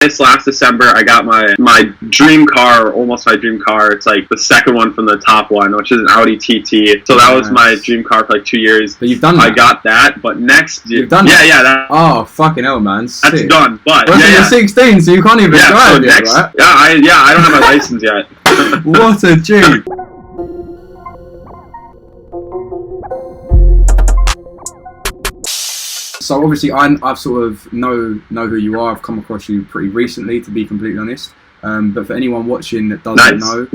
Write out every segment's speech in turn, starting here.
this last December, I got my dream car, or almost my dream car. It's like the second one from the top one, which is an Audi TT. So that was my dream car for like 2 years. But you've done that. I got that, but next year... You've done that? Yeah, that. Oh, fucking hell, man. Sick. That's done, but... You're 16, so you can't even drive yet, right? I don't have my license yet. What a G. So obviously I've sort of know who you are. I've come across you pretty recently, to be completely honest. But for anyone watching that doesn't know,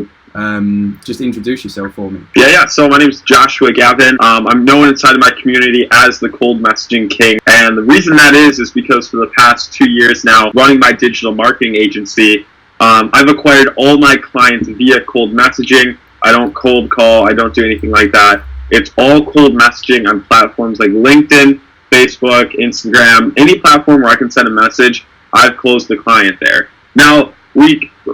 just introduce yourself for me. Yeah. So my name is Joshua Gavin. I'm known inside of my community as the cold messaging king. And the reason that is because for the past 2 years now, running my digital marketing agency, I've acquired all my clients via cold messaging. I don't cold call. I don't do anything like that. It's all cold messaging on platforms like LinkedIn, Facebook, Instagram, any platform where I can send a message. I've closed the client there. Now,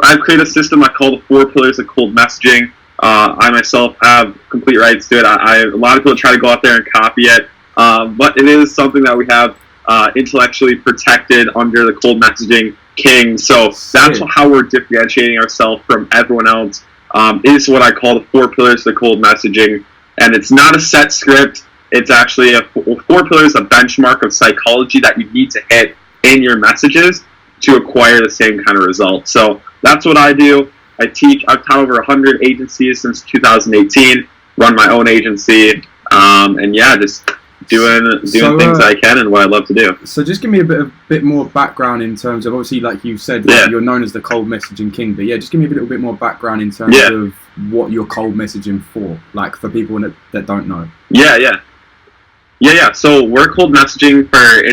I've created a system I call the 4 pillars of cold messaging. I myself have complete rights to it. A lot of people try to go out there and copy it, but it is something that we have intellectually protected under the cold messaging king. So that's how we're differentiating ourselves from everyone else. Is what I call the 4 pillars of cold messaging, and it's not a set script. It's actually 4 pillars, a benchmark of psychology that you need to hit in your messages to acquire the same kind of results. So that's what I do. I teach. I've taught over 100 agencies since 2018. Run my own agency, and just doing things I can and what I love to do. So just give me a bit more background in terms of, obviously, like you said, you're known as the cold messaging king. But just give me a little bit more background in terms of what you're cold messaging for, like for people that don't know. So we're cold messaging for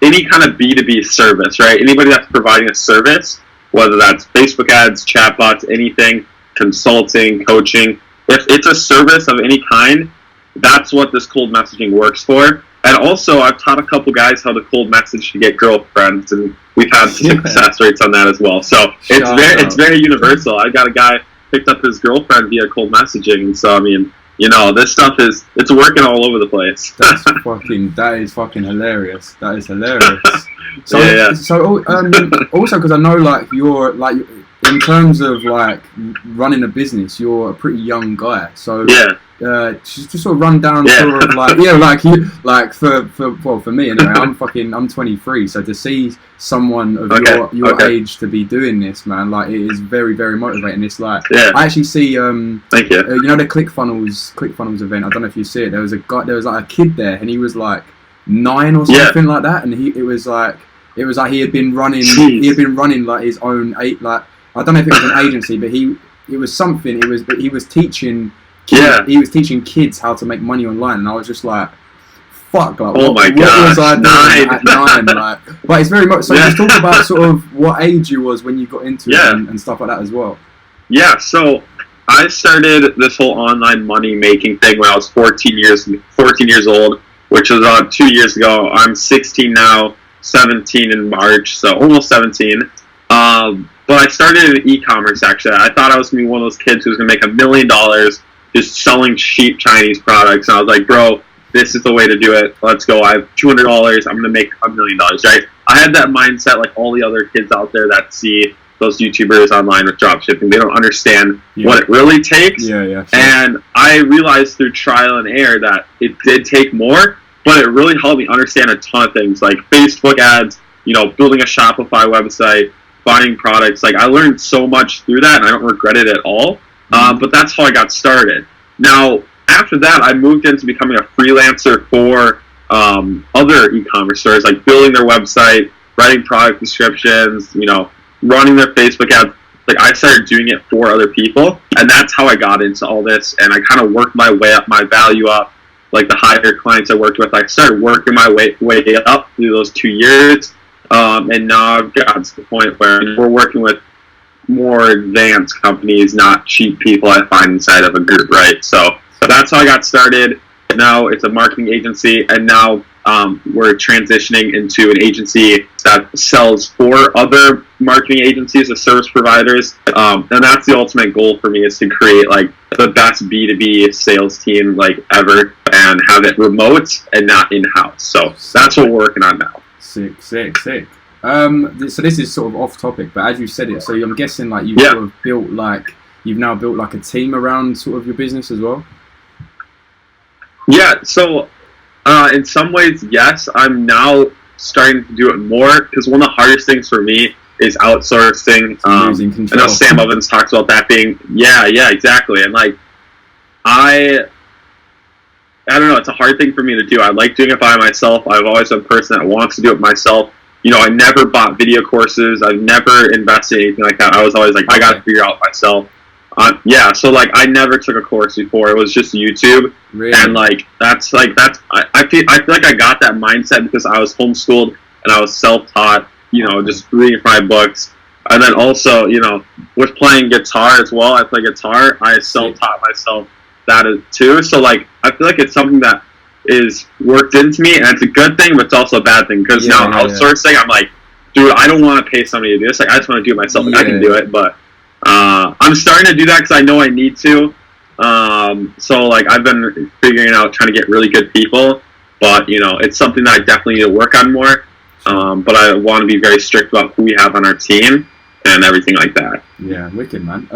any kind of B2B service, right? Anybody that's providing a service, whether that's Facebook ads, chatbots, anything, consulting, coaching. If it's a service of any kind, that's what this cold messaging works for. And also, I've taught a couple guys how to cold message to get girlfriends, and we've had success rates on that as well. So it's very universal. I got a guy picked up his girlfriend via cold messaging, and so I mean, this stuff it's working all over the place. That is fucking hilarious. That is hilarious. So also, because I know, like, you're, like, in terms of, like, running a business, you're a pretty young guy. So just sort of run down sort of like for me anyway. I'm 23. So to see someone of your age to be doing this, man, like, it is very, very motivating. It's like I actually see thank you. The Clickfunnels event. I don't know if you see it. There was like a kid there, and he was like 9 or something like that, and it was like he had been running like his own I don't know if it was an agency, but he was teaching kids how to make money online, and I was just like, fuck, like, what was I doing at 9? Like, but it's very much so. Just talk about sort of what age you was when you got into it and stuff like that as well. Yeah, so I started this whole online money making thing when I was 14 years old, which was about 2 years ago. I'm 16 now, 17 in March, so almost 17. But I started in e-commerce, actually. I thought I was going to be one of those kids who was going to make $1 million just selling cheap Chinese products. And I was like, bro, this is the way to do it. Let's go. I have $200. I'm going to make $1 million, right? I had that mindset like all the other kids out there that see those YouTubers online with dropshipping. They don't understand what it really takes. Sure. And I realized through trial and error that it did take more, but it really helped me understand a ton of things like Facebook ads, building a Shopify website, finding products. Like, I learned so much through that, and I don't regret it at all. But that's how I got started. Now, after that, I moved into becoming a freelancer for other e-commerce stores, like building their website, writing product descriptions, running their Facebook ads. Like, I started doing it for other people, and that's how I got into all this. And I kind of worked my way up, my value up. Like, the higher clients I worked with, I started working my way up through those 2 years. And now I've gotten to the point where we're working with more advanced companies, not cheap people I find inside of a group, right? So that's how I got started. Now it's a marketing agency, and now we're transitioning into an agency that sells for other marketing agencies as service providers. And that's the ultimate goal for me, is to create like the best B2B sales team like ever, and have it remote and not in-house. So that's what we're working on now. Sick. So this is sort of off topic, but as you said it, so I'm guessing like you've now built like a team around sort of your business as well. Yeah. So in some ways, yes. I'm now starting to do it more because one of the hardest things for me is outsourcing. I know Sam Ovens talks about that being exactly, and like I don't know, it's a hard thing for me to do. I like doing it by myself. I've always been a person that wants to do it myself. You know, I never bought video courses. I've never invested in anything like that. I was always like, I got to figure it out myself. So like I never took a course before. It was just YouTube. Really? And like I feel like I got that mindset because I was homeschooled and I was self-taught, you know, just reading my books. And then also, you know, with playing guitar as well, I play guitar. I self-taught myself that too. So like I feel like it's something that is worked into me, and it's a good thing, but it's also a bad thing because now outsourcing, I'm like, dude, I don't want to pay somebody to do this. Like I just want to do it myself. Like, I can do it, but I'm starting to do that because I know I need to. So like I've been figuring out trying to get really good people, but you know, it's something that I definitely need to work on more. But I want to be very strict about who we have on our team and everything like that. Yeah, wicked, man.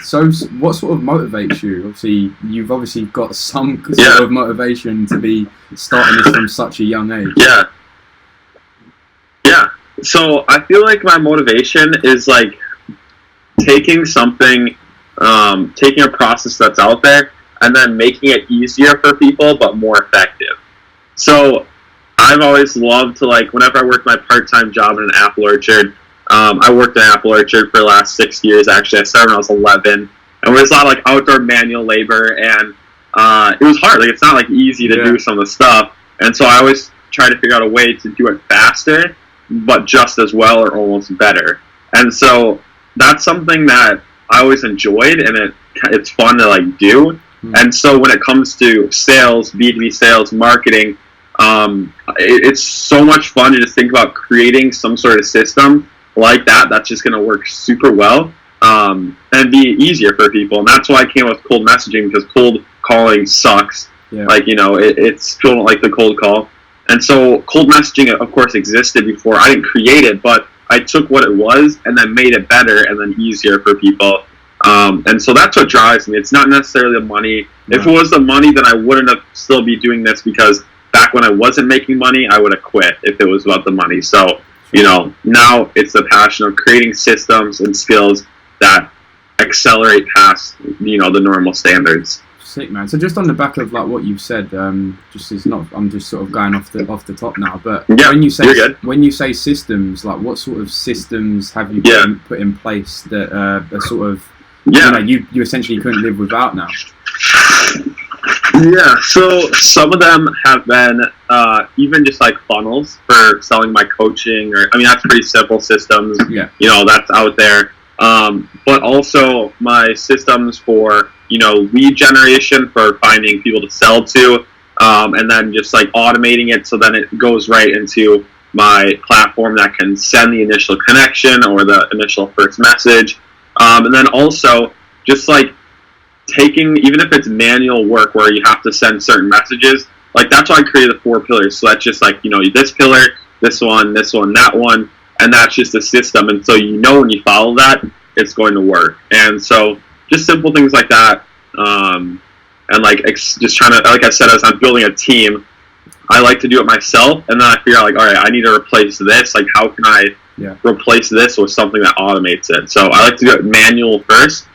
So what sort of motivates you? Obviously, you've got some sort of motivation to be starting this from such a young age. Yeah. So I feel like my motivation is like taking something, taking a process that's out there and then making it easier for people but more effective. So I've always loved to, like, whenever I worked my part-time job in an apple orchard, I worked in an apple orchard for the last 6 years, actually. I started when I was 11. And there was a lot of, like, outdoor manual labor, and it was hard. Like, it's not, like, easy to do some of the stuff. And so I always try to figure out a way to do it faster, but just as well or almost better. And so that's something that I always enjoyed, and it's fun to, like, do. And so when it comes to sales, B2B sales, marketing, it's so much fun to just think about creating some sort of system like that's just going to work super well and be easier for people. And that's why I came up with cold messaging, because cold calling sucks. Like, you know, it's people don't like the cold call. And so cold messaging, of course, existed before. I didn't create it, but I took what it was and then made it better and then easier for people. And so that's what drives me. It's not necessarily the money. If it was the money, then I wouldn't have still be doing this, because back when I wasn't making money, I would have quit if it was about the money. So, you know, now it's the passion of creating systems and skills that accelerate past, you know, the normal standards. Sick, man. So just on the back of like what you've said, I'm just sort of going off the top now. But when you say systems, like what sort of systems have you put in place that are sort of you know, you essentially couldn't live without now? Yeah, so some of them have been even just like funnels for selling my coaching, or I mean that's pretty simple systems. You know, that's out there. But also my systems for, you know, lead generation for finding people to sell to, and then just like automating it so then it goes right into my platform that can send the initial connection or the initial first message. And then also just like taking, even if it's manual work where you have to send certain messages, like that's why I created the 4 pillars. So that's just like, you know, this pillar, this one, that one, and that's just a system. And so, you know, when you follow that, it's going to work. And so just simple things like that. And like just trying to, like I said, as I'm building a team, I like to do it myself. And then I figure out like, all right, I need to replace this. Like, how can I replace this with something that automates it? So I like to do it manual first.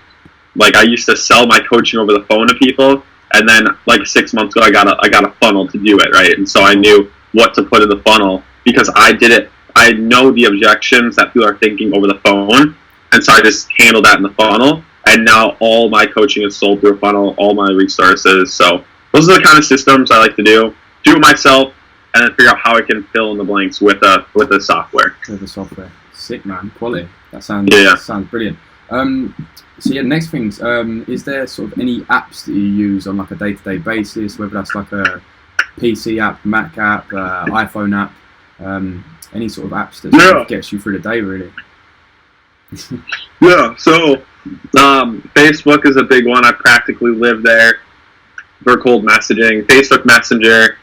Like I used to sell my coaching over the phone to people, and then like 6 months ago I got a funnel to do it, right? And so I knew what to put in the funnel because I did it. I know the objections that people are thinking over the phone, and so I just handled that in the funnel. And now all my coaching is sold through a funnel, all my resources. So those are the kind of systems I like to do it myself, and then figure out how I can fill in the blanks with the software. With the software, sick, man, quality. That sounds brilliant. So yeah, next things, is there sort of any apps that you use on like a day-to-day basis, whether that's like a PC app, Mac app, iPhone app, any sort of apps that sort of gets you through the day, really? So Facebook is a big one. I practically live there for cold messaging. Facebook Messenger,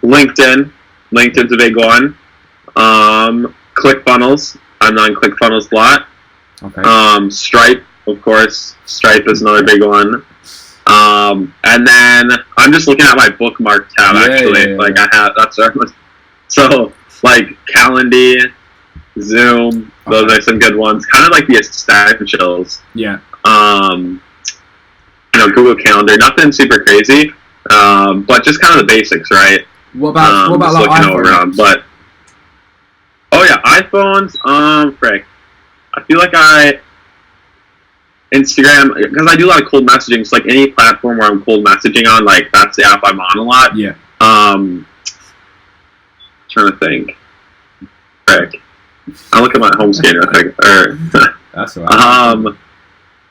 LinkedIn's a big one. ClickFunnels. I'm on ClickFunnels a lot. Okay. Stripe, of course. Stripe is another big one. And then I'm just looking at my bookmark tab actually. Like I have so like Calendly, Zoom, those are some good ones. Kind of like the essentials. Yeah. Google Calendar, nothing super crazy. But just kind of the basics, right? What about like iPhones? But oh yeah, iPhones. Frick. I feel like Instagram, because I do a lot of cold messaging. So like any platform where I'm cold messaging on, like that's the app I'm on a lot. Yeah. Trying to think. Frick. I'll look at my home screen real quick. That's all right.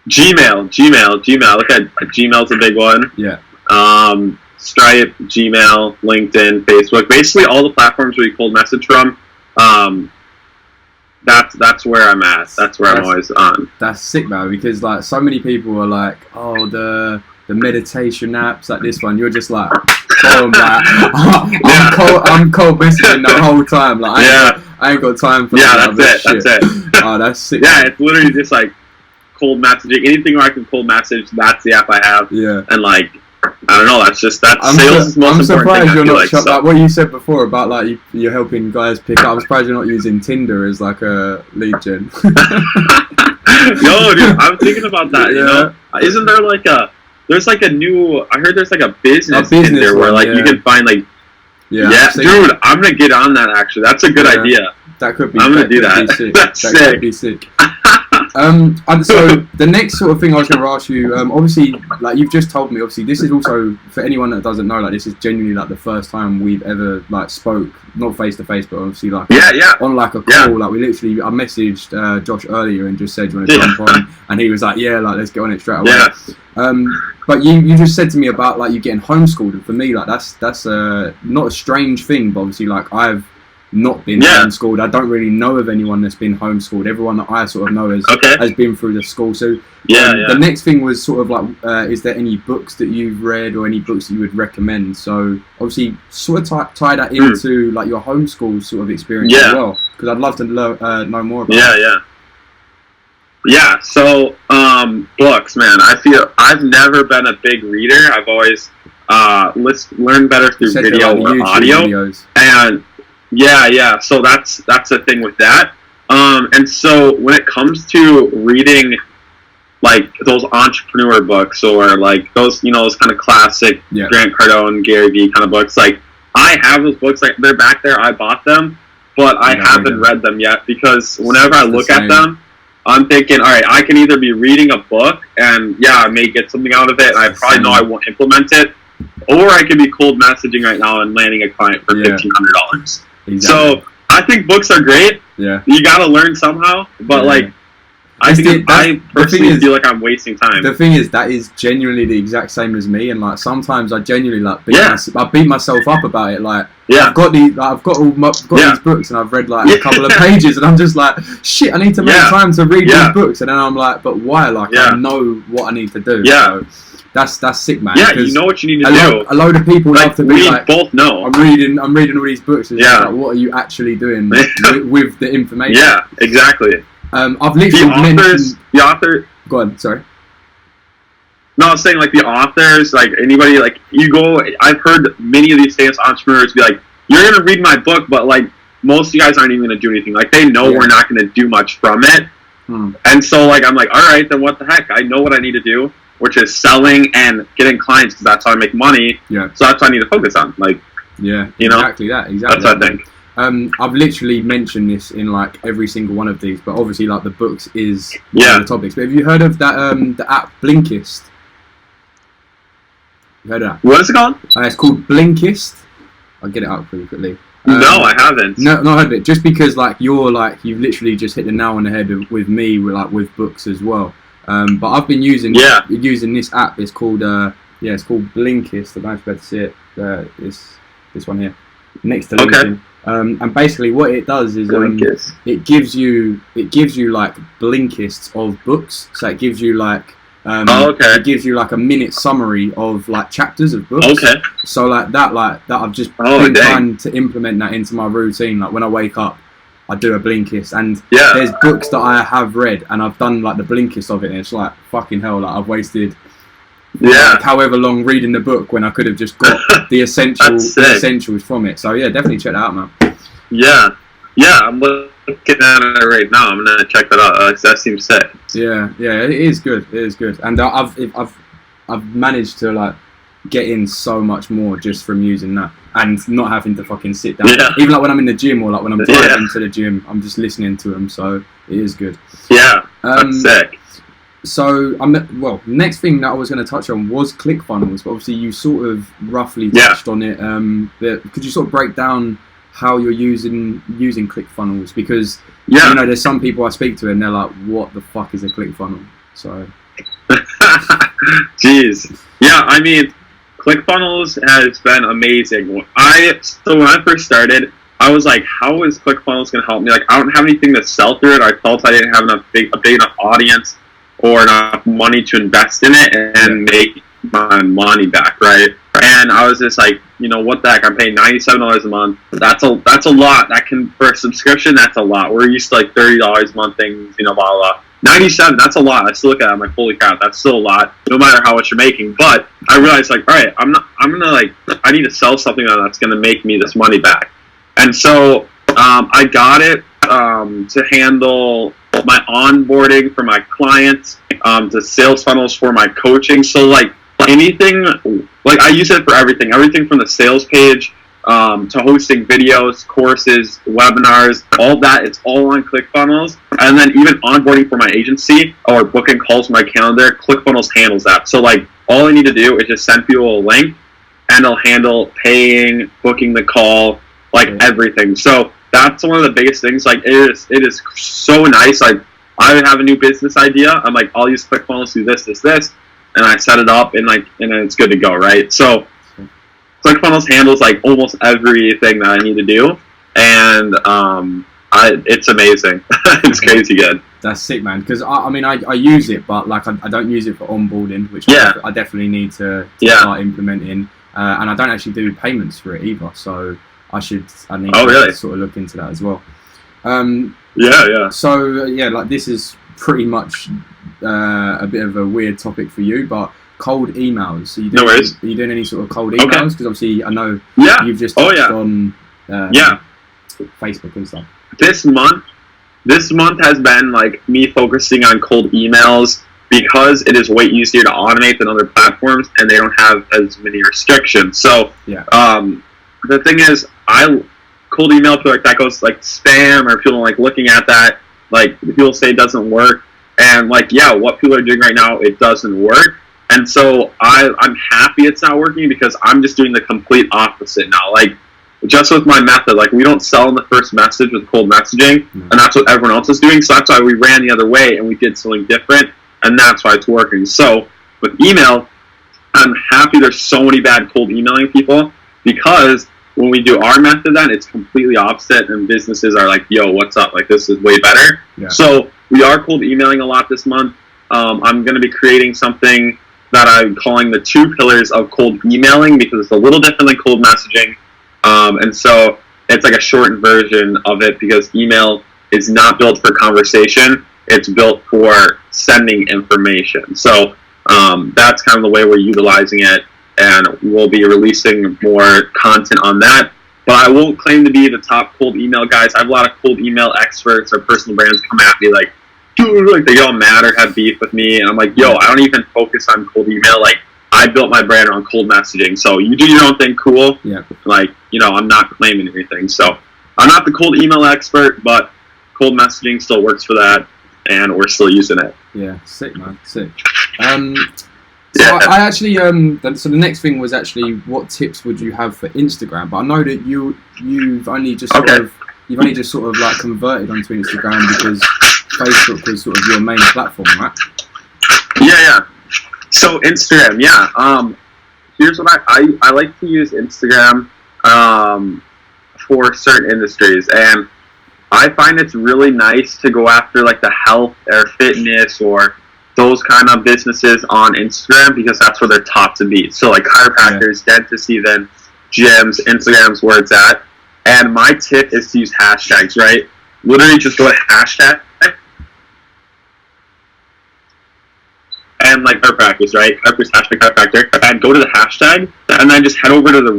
Gmail. Look at Gmail's a big one. Yeah. Stripe, Gmail, LinkedIn, Facebook. Basically, all the platforms where you cold message from. That's where I'm at. That's where I'm always on. That's sick, man. Because like so many people are like, oh, the meditation apps like this one. You're just like, oh, I'm cold messaging the whole time. Like, I ain't got time for that. That's it. Oh, that's sick. Yeah, it's literally just like cold messaging. Anything where I can cold message, that's the app I have. Yeah. And like, I don't know. That's sales is the most important thing. I'm surprised you're not like what you said before about like you're helping guys pick up. I'm surprised you're not using Tinder as like a lead gen. No, dude, I'm thinking about that. You know, isn't there like there's like a new? I heard there's like a business Tinder where like you can find like. Yeah, dude, I'm gonna get on that. Actually, that's a good idea. That could be. I'm gonna do that. That's sick. That could be sick. And so the next sort of thing I was going to ask you, obviously, like you've just told me, obviously this is also for anyone that doesn't know, like this is genuinely like the first time we've ever like spoke, not face to face, but obviously like on like a call. Like we literally, I messaged Josh earlier and just said, "Do you want to jump on?" And he was like, "Yeah, like let's get on it straight away." But you just said to me about like you getting homeschooled, and for me, like that's not a strange thing, but obviously like I've not been homeschooled. I don't really know of anyone that's been homeschooled. Everyone that I sort of know has been through the school. So the next thing was sort of like, is there any books that you've read or any books that you would recommend? So obviously sort of tie that into like your homeschool sort of experience as well, because I'd love to know more about it. Yeah, so books, man. I feel I've never been a big reader. I've always learned better through video or audio. Videos. And so that's the thing with that. And so when it comes to reading like those entrepreneur books or like those those kind of classic Grant Cardone, Gary Vee kind of books, like I have those books, like they're back there, I bought them, but I haven't read them yet, because whenever I look at them, I'm thinking, all right, I can either be reading a book and I may get something out of it and I probably know I won't implement it, or I could be cold messaging right now and landing a client for $1,500. Exactly. So I think books are great. Yeah. You got to learn somehow, but like I personally feel like I'm wasting time. The thing is, that is genuinely the exact same as me, and like sometimes I genuinely like beat myself up about it. Like I've got these books and I've read like a couple of pages, and I'm just like, shit, I need to make time to read these books, and then I'm like, but why? Like I know what I need to do. Yeah. So that's sick, man. Yeah, you know what you need to do. A load of people love to be like, both know. I'm reading all these books. And like, what are you actually doing with the information? Yeah, exactly. I've literally mentioned the author. Go on, sorry. No, I was saying like the authors, like anybody, like you go. I've heard many of these famous entrepreneurs be like, "You're gonna read my book," but like most of you guys aren't even gonna do anything. Like they know we're not gonna do much from it, and so like I'm like, all right, then what the heck? I know what I need to do, which is selling and getting clients, because that's how I make money. Yeah. So that's what I need to focus on. Like, exactly that. That's what I think. I've literally mentioned this in like every single one of these, but obviously like the books is one of the topics. But have you heard of that the app Blinkist? You heard of that? What is it called? It's called Blinkist. I'll get it up pretty quickly. No, I haven't. No, not heard of it. Just because like you've literally just hit the nail on the head with me with books as well. But I've been using this app. It's called it's called Blinkist. I don't know if you better see it. It's this one here next to LinkedIn. And basically what it does is it gives you like Blinkists of books. So it gives you like Okay. It gives you like a minute summary of like chapters of books. Okay. So like that I've just been trying to implement that into my routine. Like when I wake up, I do a Blinkist, and there's books that I have read and I've done like the Blinkist of it, and it's like fucking hell, like I've wasted like however long reading the book when I could have just got the essentials from it. So yeah, definitely check that out, man. Yeah, I'm looking at it right now. I'm gonna check that out. That seems sick. Yeah, it is good. It is good, and I've managed to like get in so much more just from using that and not having to fucking sit down. Yeah. Even like when I'm in the gym or like when I'm driving to the gym, I'm just listening to them. So it is good. Yeah, that's sick. So next thing that I was going to touch on was Clickfunnels, but obviously you sort of roughly touched on it. Could you sort of break down how you're using Clickfunnels? Because you know, there's some people I speak to and they're like, "What the fuck is a ClickFunnel?" So, jeez, yeah, I mean, ClickFunnels has been amazing. When I first started, I was like, "How is ClickFunnels going to help me?" Like, I don't have anything to sell through it. I felt I didn't have a big enough audience or enough money to invest in it and make my money back, right? And I was just like, you know, what the heck? I'm paying $97 a month. That's a lot. That can, for a subscription, that's a lot. We're used to like $30 a month things, you know, blah blah. 97, that's a lot. I still look at it, I'm like, holy crap, that's still a lot, no matter how much you're making. But I realized, like, all right, I need to sell something that's gonna make me this money back. And so I got it to handle my onboarding for my clients, to sales funnels for my coaching. So like anything, like I use it for everything from the sales page to hosting videos, courses, webinars, all that. It's all on ClickFunnels. And then even onboarding for my agency or booking calls for my calendar, ClickFunnels handles that. So like all I need to do is just send people a link and it'll handle paying, booking the call, like everything. So that's one of the biggest things. Like it is so nice. Like I have a new business idea. I'm like, I'll use ClickFunnels to do this, and I set it up and then it's good to go, right? So ClickFunnels handles like almost everything that I need to do, and it's amazing. It's crazy good. That's sick, man. Because I use it, but like I don't use it for onboarding, which I definitely need to start implementing. And I don't actually do payments for it either, so I need to sort of look into that as well. So like this is pretty much a bit of a weird topic for you, but cold emails. So are you doing any sort of cold emails? Because obviously I know you've just touched on Facebook and stuff. This month has been like me focusing on cold emails because it is way easier to automate than other platforms, and they don't have as many restrictions. So the thing is, cold email, feel like that goes like spam, or people like looking at that, like people say it doesn't work, and like what people are doing right now, it doesn't work. And so I'm happy it's not working because I'm just doing the complete opposite now. Like just with my method, like we don't sell in the first message with cold messaging, and that's what everyone else is doing. So that's why we ran the other way and we did something different, and that's why it's working. So with email, I'm happy there's so many bad cold emailing people, because when we do our method, then it's completely opposite, and businesses are like, yo, what's up? Like, this is way better. So we are cold emailing a lot this month. I'm going to be creating something that I'm calling the 2 pillars of cold emailing, because it's a little different than cold messaging. And so it's like a shortened version of it, because email is not built for conversation. It's built for sending information. So that's kind of the way we're utilizing it. And we'll be releasing more content on that. But I won't claim to be the top cold email guys. I have a lot of cold email experts or personal brands come at me like, dude, like they get all mad or have beef with me. And I'm like, yo, I don't even focus on cold email. Like, I built my brand around cold messaging. So you do your own thing, cool. Like, you know, I'm not claiming anything. So I'm not the cold email expert, but cold messaging still works for that. And we're still using it. Yeah, sick, man, sick. So I actually, so the next thing was actually, what tips would you have for Instagram? But I know that you've only just sort of like converted onto Instagram because Facebook was sort of your main platform, right? Yeah. So Instagram, here's what I like to use Instagram for certain industries, and I find it's really nice to go after like the health or fitness or those kind of businesses on Instagram because that's where they're taught to be. So like chiropractors, dentists, even gyms, Instagram's where it's at. And my tip is to use hashtags, right? Literally just go to hashtag and like chiropractors, right? Hashtag chiropractor, and go to the hashtag, and then just head over to the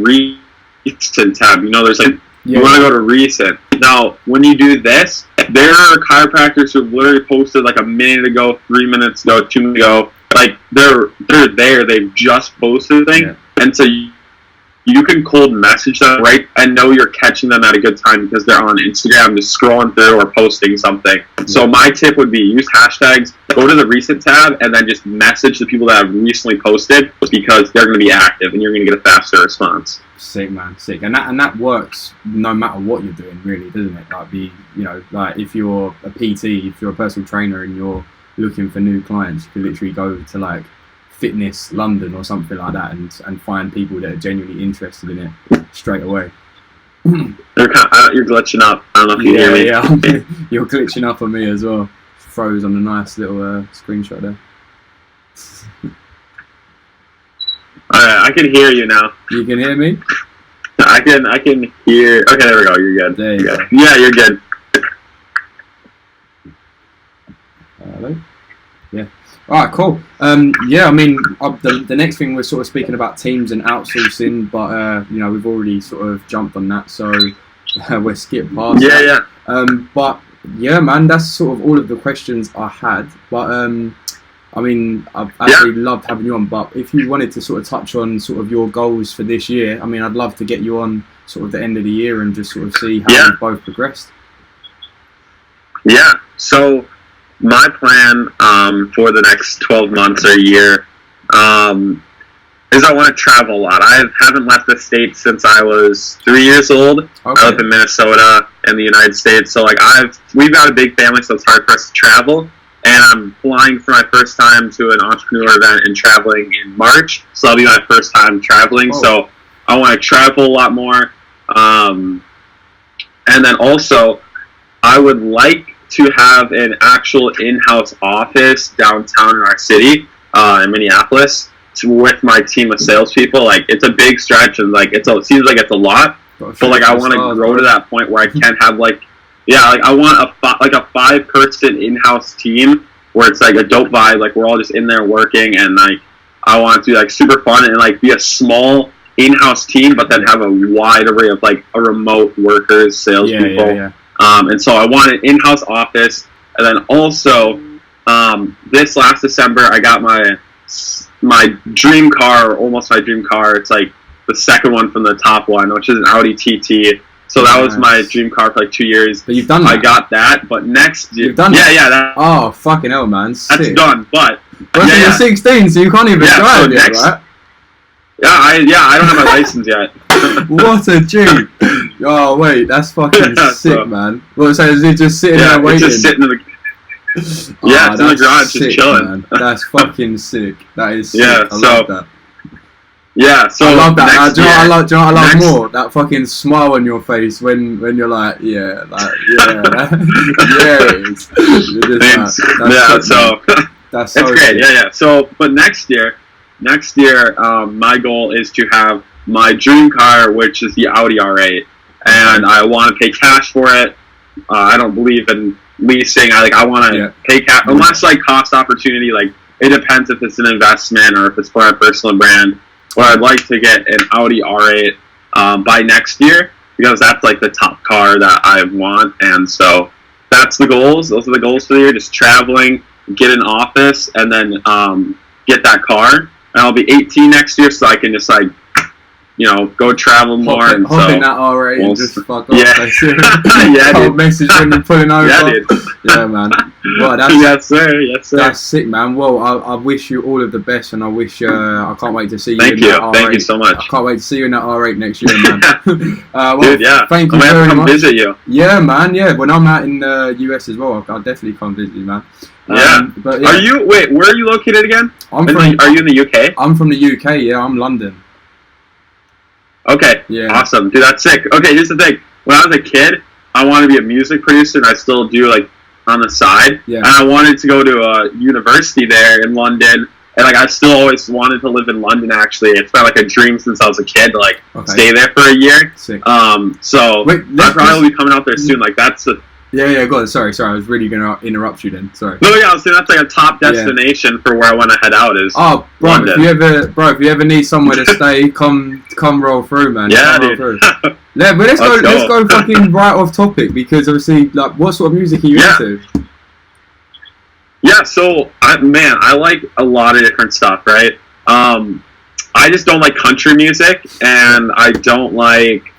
recent tab. You know, there's like, you want to go to recent. Now, when you do this, there are chiropractors who literally posted like a minute ago, 3 minutes ago, 2 minutes ago. Like they're there. They've just posted a thing, and so you can cold message them, right, and know you're catching them at a good time because they're on Instagram just scrolling through or posting something. So my tip would be use hashtags, go to the recent tab, and then just message the people that have recently posted because they're going to be active and you're going to get a faster response. Sick, man, sick. And that works no matter what you're doing, really, doesn't it? Like, like if you're a PT, if you're a personal trainer and you're looking for new clients, you can literally go to like Fitness London or something like that and find people that are genuinely interested in it straight away. You're glitching up. I don't know if you hear me. Yeah, you're glitching up on me as well. Froze on a nice little screenshot there. Alright, I can hear you now. You can hear me? I can hear. Okay, there we go. You're good. There you go. Yeah, you're good. Hello? Yeah. Alright, cool. Yeah, I mean, the next thing we're sort of speaking about teams and outsourcing, but you know, we've already sort of jumped on that, so we're skipped past that. But yeah, man, that's sort of all of the questions I had. But I mean, I've actually loved having you on. But if you wanted to sort of touch on sort of your goals for this year, I mean, I'd love to get you on sort of the end of the year and just sort of see how you've both progressed. Yeah. So my plan for the next 12 months or a year is I want to travel a lot. I haven't left the States since I was 3 years old. Okay. I live in Minnesota in the United States. So like we've got a big family, so it's hard for us to travel. And I'm flying for my first time to an entrepreneur event and traveling in March. So that'll be my first time traveling. Oh. So I want to travel a lot more. And then also, I would like to have an actual in-house office downtown in our city, in Minneapolis, with my team of salespeople. Like, it's a big stretch, and like it seems like it's a lot. But like, I want to grow to that point where I can have like I want a 5-person in-house team where it's like a dope vibe. Like we're all just in there working, and like I want it to be like super fun and like be a small in-house team, but then have a wide array of like a remote workers, salespeople. Yeah. And so I want an in-house office, and then also this last December I got my dream car, or almost my dream car. It's like the second one from the top one, which is an Audi TT. So that was my dream car for like 2 years. But you've done that. I got that, but next year... You've done that? Yeah, that... Oh, fucking hell, man. Sick. That's done, but... But you're 16, so you can't even drive yet, right? I don't have my license yet. What a G! Oh, wait, that's fucking sick, man. Well, so is it just sitting there waiting? It's just sitting in the... it's in the garage, sick, just chilling. Man. That's fucking sick. That is sick. Yeah, I love that. Yeah, so I love that. Do you know what I love next... more? That fucking smile on your face when you're like, yeah, it's that's so great. Yeah. So, but next year, my goal is to have my dream car, which is the Audi R8, and I want to pay cash for it. I don't believe in leasing. I want to pay cash unless like cost opportunity. Like it depends if it's an investment or if it's for a personal brand. Well, I'd like to get an Audi R8 by next year because that's like the top car that I want, and so that's the goals. Those are the goals for the year: just traveling, get an office, and then get that car. And I'll be 18 next year, so I can just like go travel more. Hop in that R8 and just fuck off. Yeah, dude. Message when you're pulling over. Yeah, dude. Yeah, man. Well, yes, sir. That's sick, man. Well, I wish you all of the best, and I wish I can't wait to see you. Thank you so much. I can't wait to see you in that R8 next year, man. Dude, yeah. Thank you very much. Come visit you. Yeah, man. Yeah, when I'm out in the US as well, I'll definitely come visit you, man. But yeah. Where are you located again? Are you in the UK? I'm from the UK. Yeah, I'm London. Okay. Yeah. Awesome, dude. That's sick. Okay, here's the thing. When I was a kid, I wanted to be a music producer, and I still do. Like, on the side. Yeah. And I wanted to go to a university there in London. And like I still always wanted to live in London. Actually, it's been like a dream since I was a kid to like stay there for a year. Sick. So wait, I probably will be coming out there soon. Like that's the. Yeah, go on. Sorry. I was really gonna interrupt you then. Sorry. No, yeah, I was saying that's like a top destination for where I want to head out is. Oh, bro, London. if you ever need somewhere to stay, come roll through, man. Yeah, dude. But let's go fucking right off topic, because obviously, like, what sort of music are you into? Yeah, so I like a lot of different stuff, right? I just don't like country music, and I don't like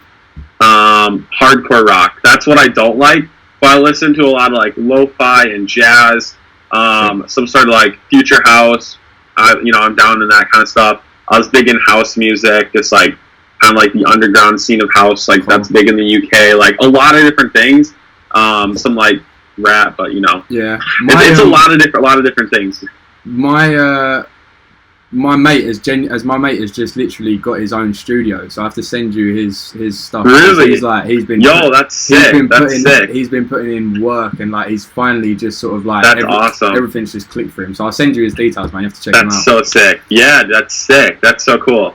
hardcore rock. That's what I don't like. But I listen to a lot of like lo-fi and jazz, some sort of like future house. I'm down in that kind of stuff. I was big in house music, just like kind of like the underground scene of house, like that's big in the UK. Like a lot of different things. Some like rap, but it's a lot of different things. My mate has just literally got his own studio, so I have to send you his stuff. Really? That's sick. He's been putting in work, and like he's finally just sort of like awesome. Everything's just clicked for him. So I'll send you his details, man. You have to check him out. That's so sick. Yeah, that's sick. That's so cool.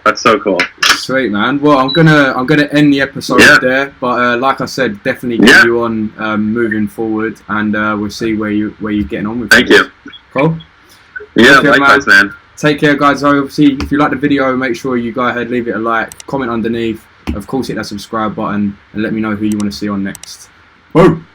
Sweet, man. Well, I'm gonna end the episode there, but like I said, definitely get you on moving forward, and we'll see where you're getting on with. Thank you. Cool. Yeah, likewise, man. Take care, guys. Obviously, if you like the video, make sure you go ahead, leave it a like, comment underneath. Of course, hit that subscribe button, and let me know who you want to see on next. Boom.